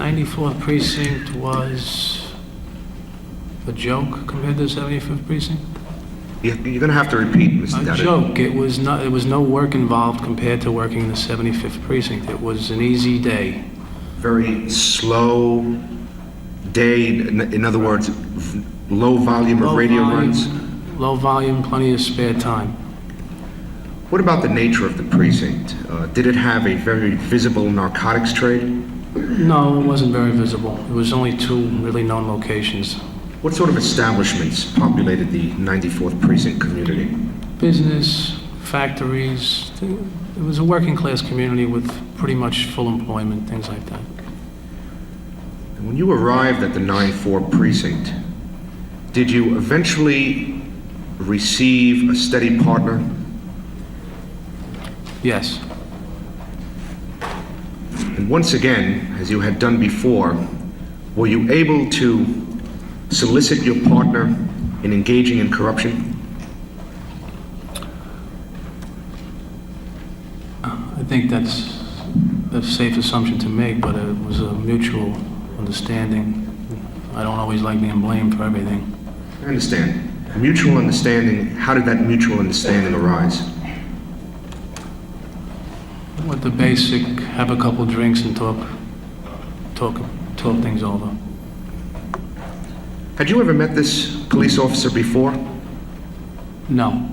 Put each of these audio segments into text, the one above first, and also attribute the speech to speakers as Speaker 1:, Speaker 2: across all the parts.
Speaker 1: 94th precinct was a joke compared to the 75th precinct?
Speaker 2: You're going to have to repeat, Mr.
Speaker 1: A
Speaker 2: Dowd.
Speaker 1: joke. It was not. There was no work involved compared to working in the 75th precinct. It was an easy day.
Speaker 2: Very slow day. In other words, low volume of radio runs.
Speaker 1: Low volume, plenty of spare time.
Speaker 2: What about the nature of the precinct? Did it have a very visible narcotics trade?
Speaker 1: No, it wasn't very visible. It was only two really known locations.
Speaker 2: What sort of establishments populated the 94th precinct community?
Speaker 1: Business, factories. It was a working class community with pretty much full employment, things like that.
Speaker 2: And when you arrived at the 94 precinct, did you eventually receive a steady partner?
Speaker 1: Yes.
Speaker 2: And once again, as you had done before, were you able to solicit your partner in engaging in corruption?
Speaker 1: I think that's a safe assumption to make, but it was a mutual understanding. I don't always like being blamed for everything.
Speaker 2: I understand. Mutual understanding, how did that mutual understanding arise?
Speaker 1: With the basic, have a couple drinks and talk things over.
Speaker 2: Had you ever met this police officer before?
Speaker 1: No.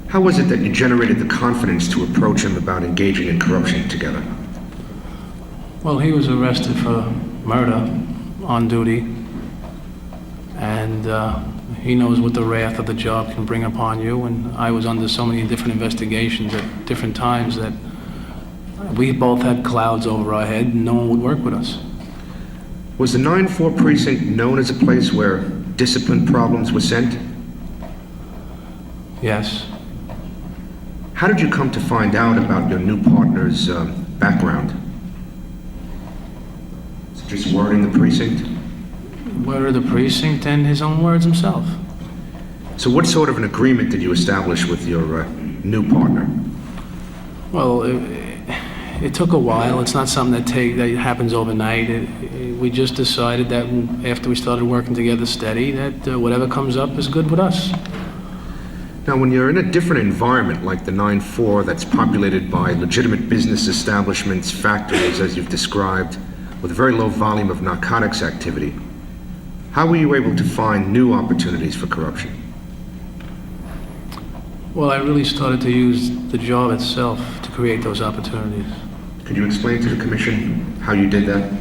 Speaker 2: How was it that you generated the confidence to approach him about engaging in corruption together?
Speaker 1: Well, he was arrested for murder on duty, and he knows what the wrath of the job can bring upon you, and I was under so many different investigations at different times that we both had clouds over our head and no one would work with us.
Speaker 2: Was the 9-4 precinct known as a place where discipline problems were sent?
Speaker 1: Yes.
Speaker 2: How did you come to find out about your new partner's background? Is it just word in the precinct?
Speaker 1: Word of the precinct and his own words himself.
Speaker 2: So what sort of an agreement did you establish with your new partner?
Speaker 1: Well, it took a while. It's not something that happens overnight. We just decided that after we started working together steady, that whatever comes up is good with us.
Speaker 2: Now, when you're in a different environment like the 9-4 that's populated by legitimate business establishments, factories, as you've described, with a very low volume of narcotics activity, how were you able to find new opportunities for corruption?
Speaker 1: Well, I really started to use the job itself to create those opportunities.
Speaker 2: Could you explain to the commission how you did that?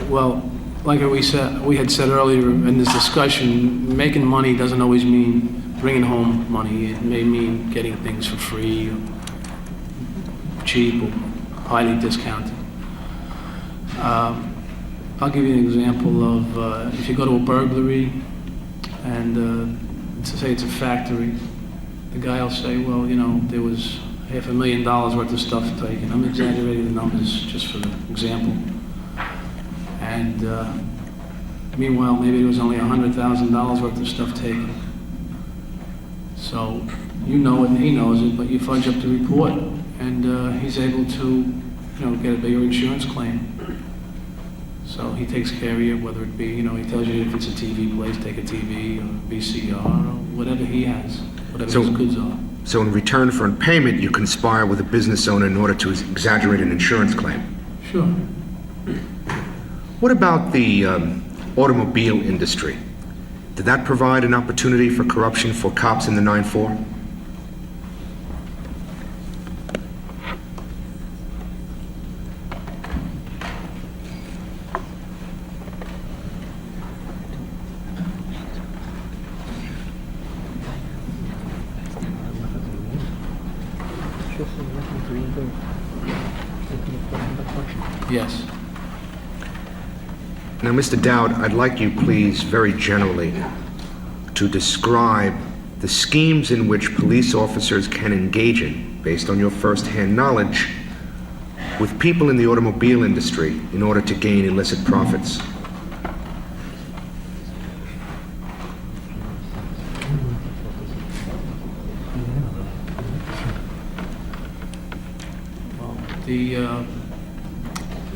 Speaker 1: Well, like we had said earlier in this discussion, making money doesn't always mean bringing home money. It may mean getting things for free, or cheap, or highly discounted. I'll give you an example of if you go to a burglary and say it's a factory, the guy will say, well, you know, there was $500,000 worth of stuff taken. I'm exaggerating the numbers just for the example. And meanwhile, maybe there was only $100,000 worth of stuff taken. So you know it and he knows it, but you fudge up the report, and he's able to, get a bigger insurance claim. So he takes care of you, whether it be, he tells you if it's a TV place, take a TV or VCR or whatever he has, whatever his goods are.
Speaker 2: So in return for a payment, you conspire with a business owner in order to exaggerate an insurance claim?
Speaker 1: Sure.
Speaker 2: What about the automobile industry? Did that provide an opportunity for corruption for cops in the 9-4?
Speaker 1: Yes.
Speaker 2: Now, Mr. Dowd, I'd like you please, very generally, to describe the schemes in which police officers can engage in, based on your first-hand knowledge, with people in the automobile industry in order to gain illicit profits.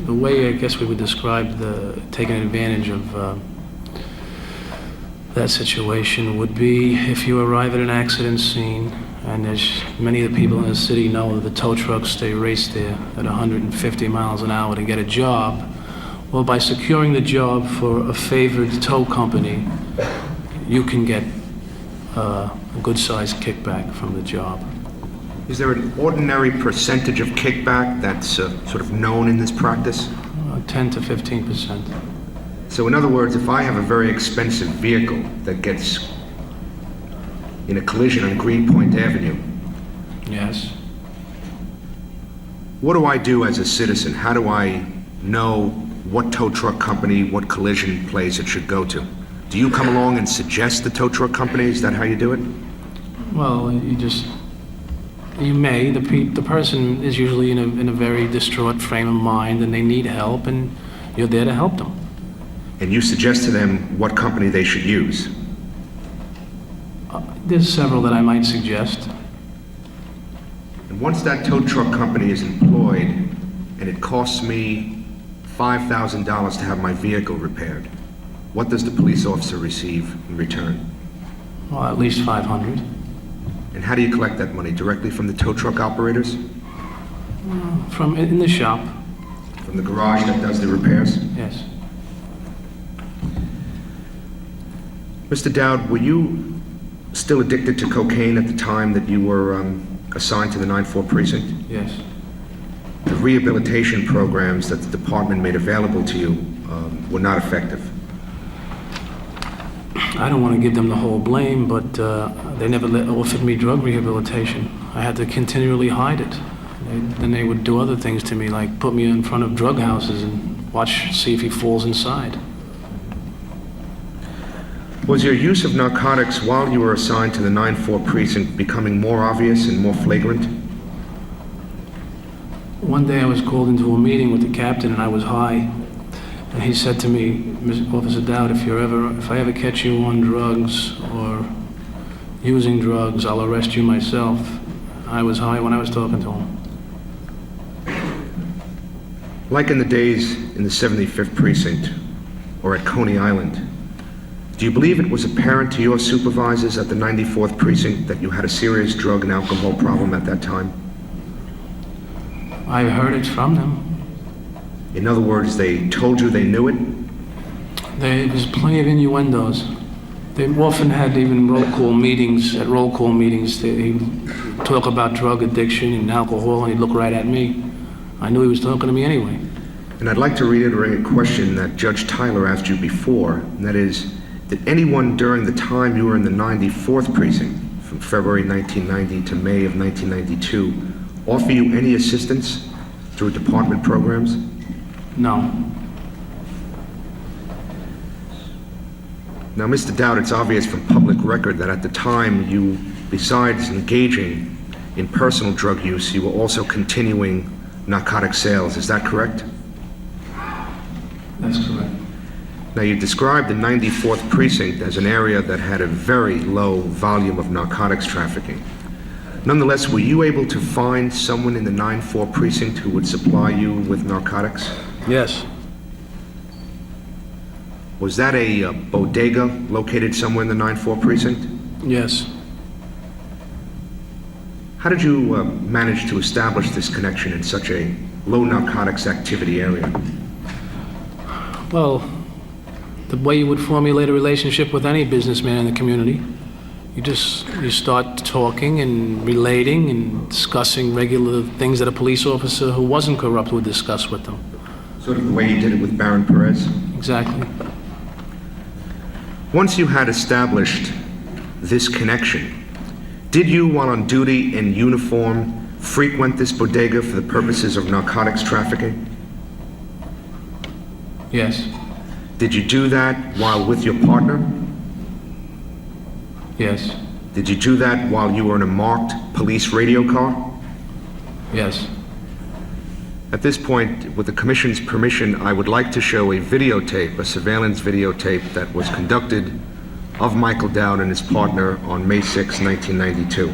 Speaker 1: The way I guess we would describe taking advantage of that situation would be if you arrive at an accident scene, and as many of the people in the city know, the tow trucks stay raced there at 150 miles an hour to get a job. Well, by securing the job for a favored tow company, you can get a good-sized kickback from the job.
Speaker 2: Is there an ordinary percentage of kickback that's sort of known in this practice?
Speaker 1: 10 to 15%.
Speaker 2: So in other words, if I have a very expensive vehicle that gets in a collision on Greenpoint Avenue,
Speaker 1: Yes.
Speaker 2: what do I do as a citizen? How do I know what tow truck company, what collision place it should go to? Do you come along and suggest the tow truck company? Is that how you do it?
Speaker 1: Well, you may. The person is usually in a very distraught frame of mind, and they need help, and you're there to help them.
Speaker 2: And you suggest to them what company they should use?
Speaker 1: There's several that I might suggest.
Speaker 2: And once that tow truck company is employed and it costs me $5,000 to have my vehicle repaired, what does the police officer receive in return?
Speaker 1: Well, at least 500.
Speaker 2: And how do you collect that money? Directly from the tow truck operators?
Speaker 1: From in the shop.
Speaker 2: From the garage that does the repairs?
Speaker 1: Yes.
Speaker 2: Mr. Dowd, were you still addicted to cocaine at the time that you were assigned to the 9-4 precinct?
Speaker 1: Yes.
Speaker 2: The rehabilitation programs that the department made available to you were not effective.
Speaker 1: I don't want to give them the whole blame, but they never offered me drug rehabilitation. I had to continually hide it. Then they would do other things to me, like put me in front of drug houses and see if he falls inside.
Speaker 2: Was your use of narcotics while you were assigned to the 9-4 precinct becoming more obvious and more flagrant?
Speaker 1: One day I was called into a meeting with the captain, and I was high. And he said to me, Officer Dowd, if I ever catch you on drugs or using drugs, I'll arrest you myself. I was high when I was talking to him.
Speaker 2: Like in the days in the 75th precinct or at Coney Island, do you believe it was apparent to your supervisors at the 94th precinct that you had a serious drug and alcohol problem at that time?
Speaker 1: I heard it from them.
Speaker 2: In other words, they told you they knew it?
Speaker 1: There was plenty of innuendos. They often had even roll call meetings. At roll call meetings, he'd talk about drug addiction and alcohol, and he'd look right at me. I knew he was talking to me anyway.
Speaker 2: And I'd like to reiterate a question that Judge Tyler asked you before, and that is, did anyone during the time you were in the 94th precinct, from February 1990 to May of 1992, offer you any assistance through department programs?
Speaker 1: No.
Speaker 2: Now, Mr. Dowd, it's obvious from public record that at the time you, besides engaging in personal drug use, you were also continuing narcotic sales. Is that correct?
Speaker 1: That's correct.
Speaker 2: Now, you described the 94th precinct as an area that had a very low volume of narcotics trafficking. Nonetheless, were you able to find someone in the 9-4 precinct who would supply you with narcotics?
Speaker 1: Yes.
Speaker 2: Was that a bodega located somewhere in the 9-4 precinct?
Speaker 1: Yes.
Speaker 2: How did you manage to establish this connection in such a low narcotics activity area?
Speaker 1: Well, the way you would formulate a relationship with any businessman in the community. You start talking and relating and discussing regular things that a police officer who wasn't corrupt would discuss with them.
Speaker 2: Sort of the way you did it with Baron Perez?
Speaker 1: Exactly.
Speaker 2: Once you had established this connection, did you, while on duty in uniform, frequent this bodega for the purposes of narcotics trafficking?
Speaker 1: Yes.
Speaker 2: Did you do that while with your partner?
Speaker 1: Yes.
Speaker 2: Did you do that while you were in a marked police radio car?
Speaker 1: Yes.
Speaker 2: At this point, with the Commission's permission, I would like to show a videotape, a surveillance videotape that was conducted of Michael Dowd and his partner on May 6, 1992.